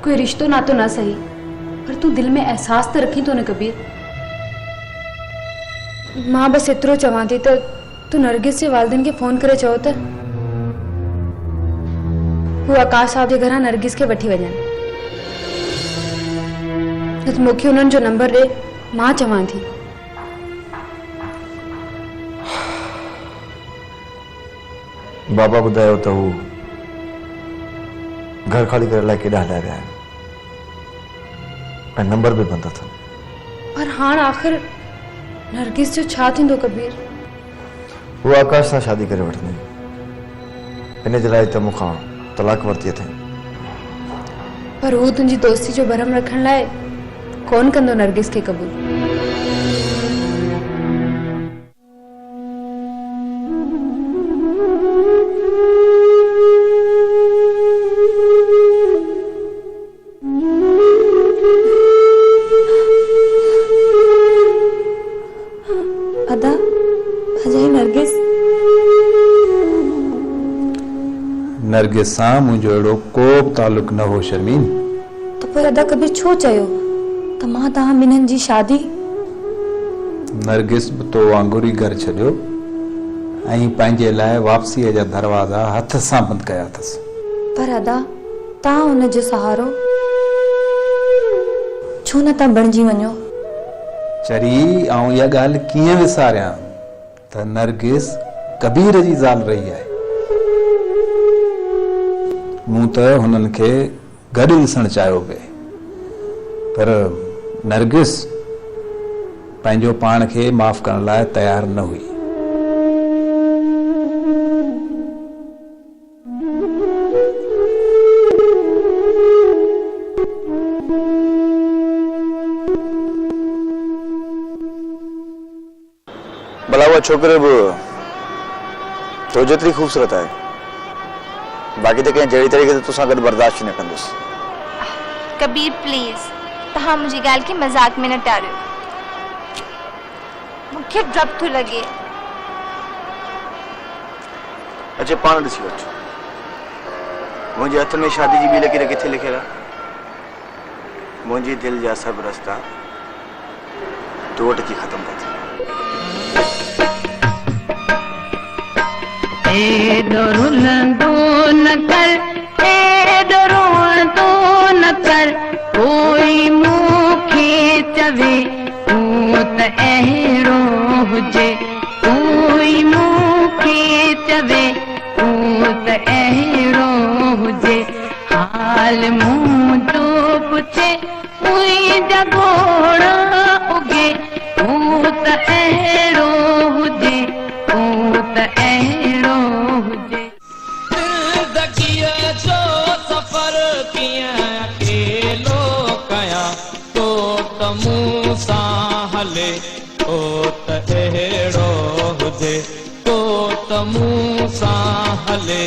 कोई रिश्तो ना तो ना सही, पर तू दिल में एहसास तो रखी तो न कबीर। मां बस एतिरो चवां थी त तू नरगिस जे वालिदनि खे फोन करे चओ त हू आकाश साहब जे घरां नरगिस खे वठी वञनि। त मूंखे उन्हनि जो नंबर ॾे, मां चवां थी। बाबा ॿुधायो त हू घर खाली करे लाइ केॾा हलिया विया आहिनि ऐं नंबर बि बंदि अथनि। पर हाणे आख़िर नरगिस जो छा थींदो कबीर? हू आकाश सां शादी करे वठंदी, इन जे लाइ त मूंखां तलाक वरिती अथई। पर हू तुंहिंजी दोस्ती जो भरम रखण लाइ कोन कंदो नरगिस खे क़बूल। अदा अजय नरगिस सां मुंहिंजो अहिड़ो को बि तालुक न हो शर्मीन। तो पर अदा कबीर छो चयो त मां तव्हां ॿिन्हिनि जी शादी? नरगिस बि तो वांगुरु ई घर छॾियो ऐं पंहिंजे लाइ वापसीअ जा दरवाज़ा हथ सां बंदि कया अथसि। पर अदा तव्हां हुन जो सहारो छो न तव्हां बणिजी वञो? चरी ऐं इहा ॻाल्हि कीअं विसारियां त नरगिस कबीर जी ज़ाल रही आहे। मूं त हुननि खे गॾु ॾिसणु चाहियो पिए, पर नरगिस पंहिंजो पाण खे माफ़ करण लाइ तयारु न हुई। भला उहा छोकिरी बि तो जेतिरी ख़ूबसूरत आहे, बाक़ी तो कंहिं जहिड़ी तरीक़े से तुसां गॾु बर्दाश्त न कंदुसि। कबीर प्लीज तव्हां मुंहिंजी ॻाल्हि खे मज़ाक में न टारियो। मूंखे डप थो लॻे। अचे पाण ॾिसी वठ, मुंहिंजे हथ में शादी जी ॿी लकीर किथे लिखियल आहे। मुंहिंजे दिलि जा सभु रस्ता तो वटि अची ख़तमु था थियनि। रुलंदो न कर, रोअंदो न कर, कोई मूंखे चवे तूं त अहिड़ो हुजे, कोई मूंखे चवे तूं त अहिड़ो हुजे, हाल मुंहिंजो पुछे मुंहिंजा गोड़ उगे, तूं त अहिड़ो हुजे, तूं त अहिड़ो हुजे। ज़िंदगीअ जो सफ़र कीअं अकेलो कयां, तो त मूं सां हले, तो त अहिड़ो हुजे, तो त मूं सां हले।